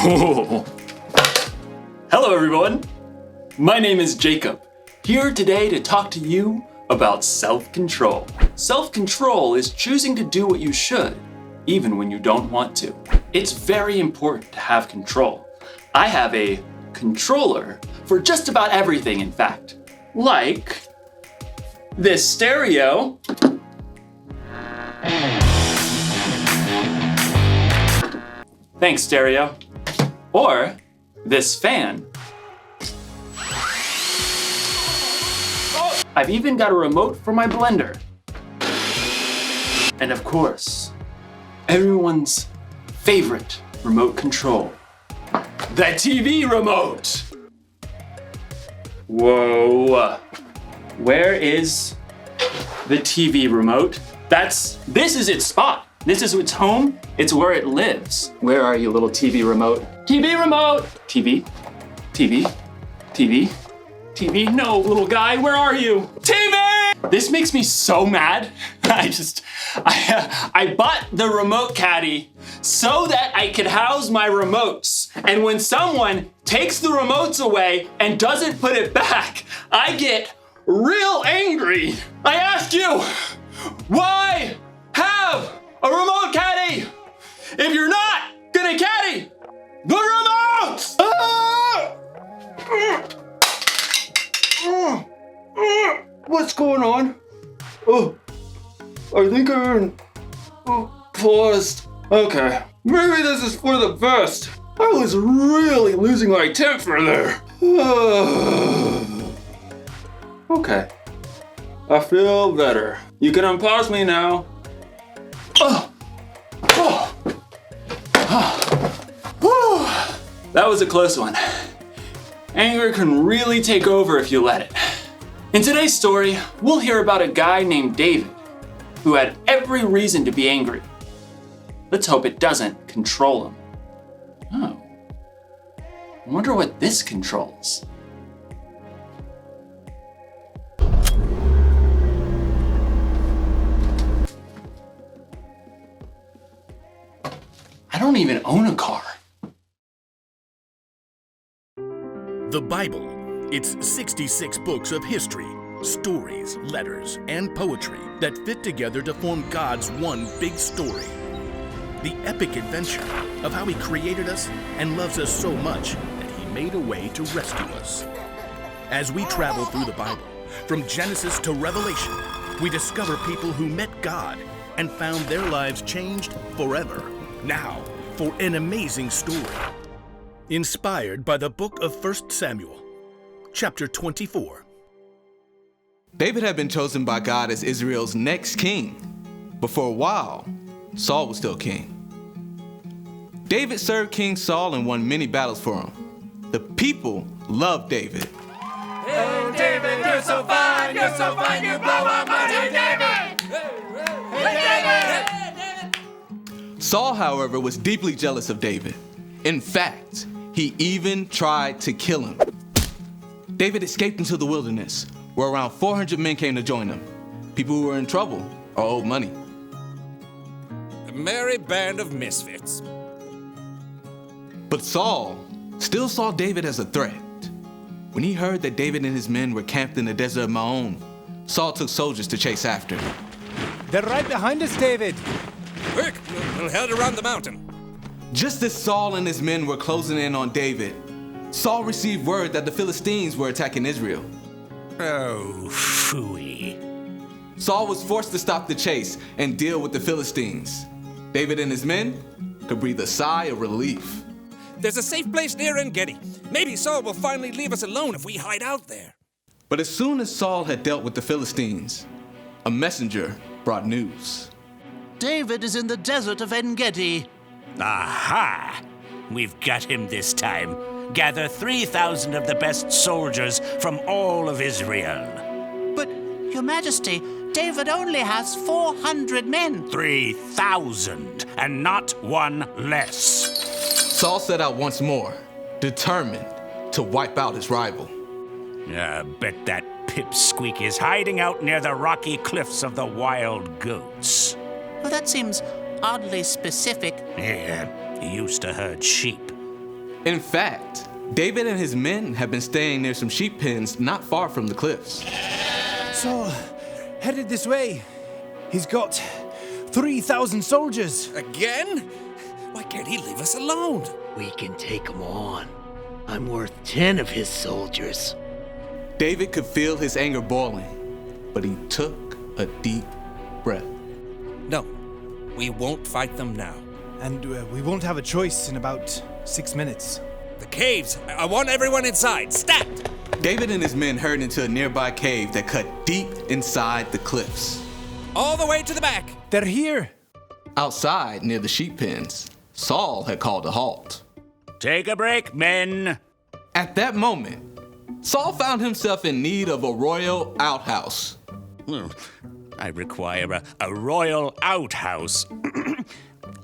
Hello everyone, my name is Jacob, here today to talk to you about self-control. Self-control is choosing to do what you should, even when you don't want to. It's very important to have control. I have a controller for just about everything, in fact. Like this stereo. Thanks, stereo. Or this fan. I've even got a remote for my blender. And of course, everyone's favorite remote control, the TV remote. Whoa, where is the TV remote? This is its spot. This is its home. It's where it lives. Where are you, little TV remote? TV remote! TV, TV, TV, TV. No, little guy, where are you? TV! This makes me so mad. I bought the remote caddy so that I could house my remotes. And when someone takes the remotes away and doesn't put it back, I get real angry. I ask you, why have a remote caddy if you're not gonna caddy the remote? What's going on? Oh, I think I'm paused. Okay, maybe this is for the best. I was really losing my temper there. Okay, I feel better. You can unpause me now. That was a close one. Anger can really take over if you let it. In today's story, we'll hear about a guy named David who had every reason to be angry. Let's hope it doesn't control him. Oh, I wonder what this controls. I don't even own a car. The Bible. It's 66 books of history, stories, letters, and poetry that fit together to form God's one big story. The epic adventure of how He created us and loves us so much that He made a way to rescue us. As we travel through the Bible, from Genesis to Revelation, we discover people who met God and found their lives changed forever. Now, for an amazing story. Inspired by the book of 1 Samuel, chapter 24. David had been chosen by God as Israel's next king, but for a while, Saul was still king. David served King Saul and won many battles for him. The people loved David. Hey David, you're so fine, you blow up my head, David! Hey David! Saul, however, was deeply jealous of David. In fact, he even tried to kill him. David escaped into the wilderness, where around 400 men came to join him. People who were in trouble or owed money. A merry band of misfits. But Saul still saw David as a threat. When he heard that David and his men were camped in the desert of Maon, Saul took soldiers to chase after them. They're right behind us, David. Quick, we'll head around the mountain. Just as Saul and his men were closing in on David, Saul received word that the Philistines were attacking Israel. Oh, phooey. Saul was forced to stop the chase and deal with the Philistines. David and his men could breathe a sigh of relief. There's a safe place near En-Gedi. Maybe Saul will finally leave us alone if we hide out there. But as soon as Saul had dealt with the Philistines, a messenger brought news. David is in the desert of En-Gedi. Aha! We've got him this time. Gather 3,000 of the best soldiers from all of Israel. But, Your Majesty, David only has 400 men. 3,000, and not one less. Saul set out once more, determined to wipe out his rival. Bet that pipsqueak is hiding out near the rocky cliffs of the Wild Goats. Well, that seems oddly specific. Yeah, he used to herd sheep. In fact, David and his men have been staying near some sheep pens not far from the cliffs. Saul, headed this way. He's got 3,000 soldiers. Again? Why can't he leave us alone? We can take him on. I'm worth 10 of his soldiers. David could feel his anger boiling, but he took a deep breath. No, we won't fight them now. And we won't have a choice in about 6 minutes. The caves! I want everyone inside! Stat! David and his men hurried into a nearby cave that cut deep inside the cliffs. All the way to the back! They're here. Outside, near the sheep pens, Saul had called a halt. Take a break, men. At that moment, Saul found himself in need of a royal outhouse. I require a royal outhouse.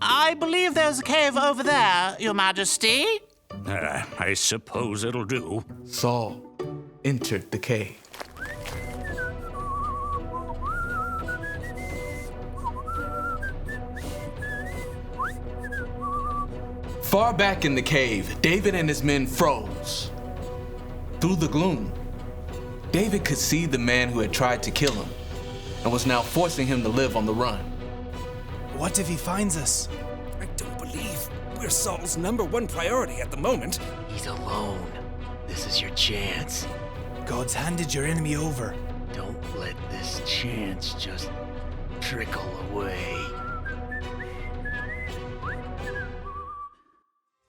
I believe there's a cave over there, Your Majesty. I suppose it'll do. Saul entered the cave. Far back in the cave, David and his men froze. Through the gloom, David could see the man who had tried to kill him and was now forcing him to live on the run. What if he finds us? I don't believe we're Saul's #1 priority at the moment. He's alone. This is your chance. God's handed your enemy over. Don't let this chance just trickle away.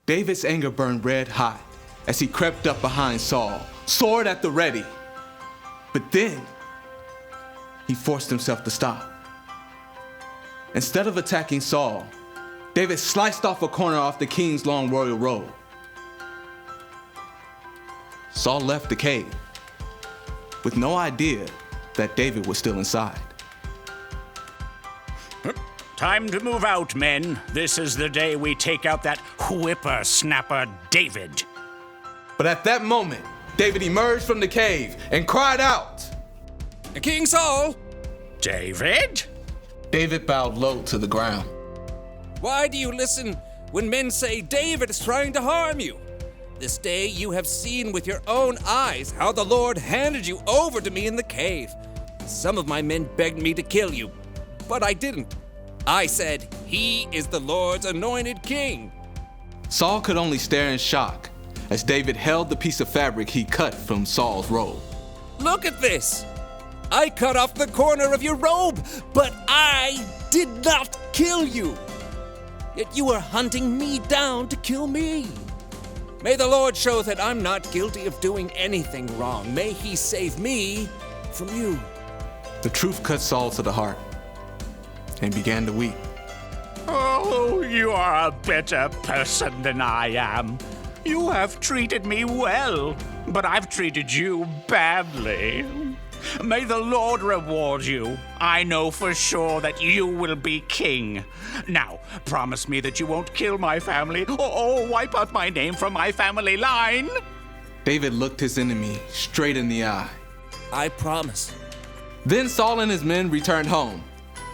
David's anger burned red hot as he crept up behind Saul, sword at the ready. But then, he forced himself to stop. Instead of attacking Saul, David sliced off a corner off the king's long royal robe. Saul left the cave with no idea that David was still inside. Time to move out, men. This is the day we take out that whippersnapper David. But at that moment, David emerged from the cave and cried out, King Saul! David? David bowed low to the ground. Why do you listen when men say David is trying to harm you? This day you have seen with your own eyes how the Lord handed you over to me in the cave. Some of my men begged me to kill you, but I didn't. I said, he is the Lord's anointed king. Saul could only stare in shock as David held the piece of fabric he cut from Saul's robe. Look at this. I cut off the corner of your robe, but I did not kill you. Yet you are hunting me down to kill me. May the Lord show that I'm not guilty of doing anything wrong. May he save me from you. The truth cut Saul to the heart and began to weep. Oh, you are a better person than I am. You have treated me well, but I've treated you badly. May the Lord reward you. I know for sure that you will be king. Now, promise me that you won't kill my family or wipe out my name from my family line. David looked his enemy straight in the eye. I promise. Then Saul and his men returned home,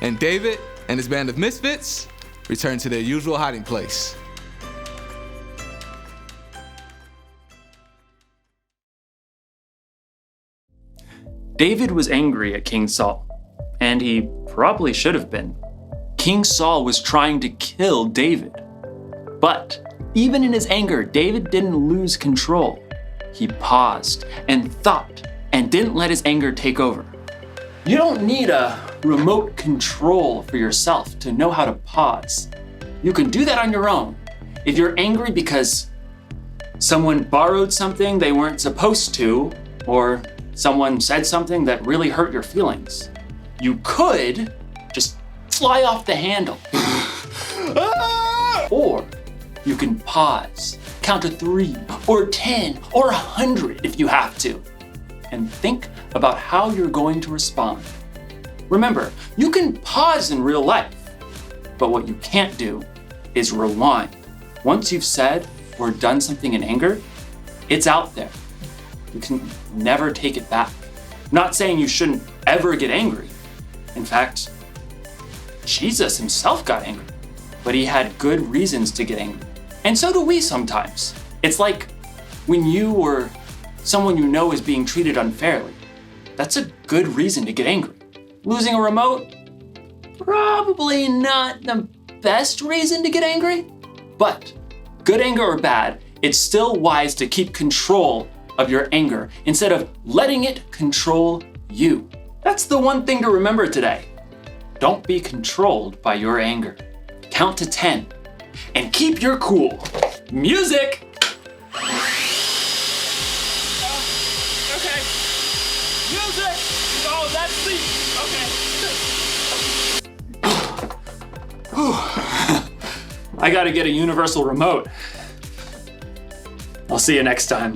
and David and his band of misfits returned to their usual hiding place. David was angry at King Saul, and he probably should have been. King Saul was trying to kill David. But even in his anger, David didn't lose control. He paused and thought and didn't let his anger take over. You don't need a remote control for yourself to know how to pause. You can do that on your own. If you're angry because someone borrowed something they weren't supposed to, or someone said something that really hurt your feelings, you could just fly off the handle. Or you can pause, count to 3 or 10 or 100 if you have to, and think about how you're going to respond. Remember, you can pause in real life, but what you can't do is rewind. Once you've said or done something in anger, it's out there. You can never take it back. Not saying you shouldn't ever get angry. In fact, Jesus himself got angry, but he had good reasons to get angry. And so do we sometimes. It's like when you or someone you know is being treated unfairly. That's a good reason to get angry. Losing a remote? Probably not the best reason to get angry. But good anger or bad, it's still wise to keep control of your anger instead of letting it control you. That's the one thing to remember today. Don't be controlled by your anger. Count to 10 and keep your cool. Music! Okay. Music! Oh, that's the... I gotta get a universal remote. I'll see you next time.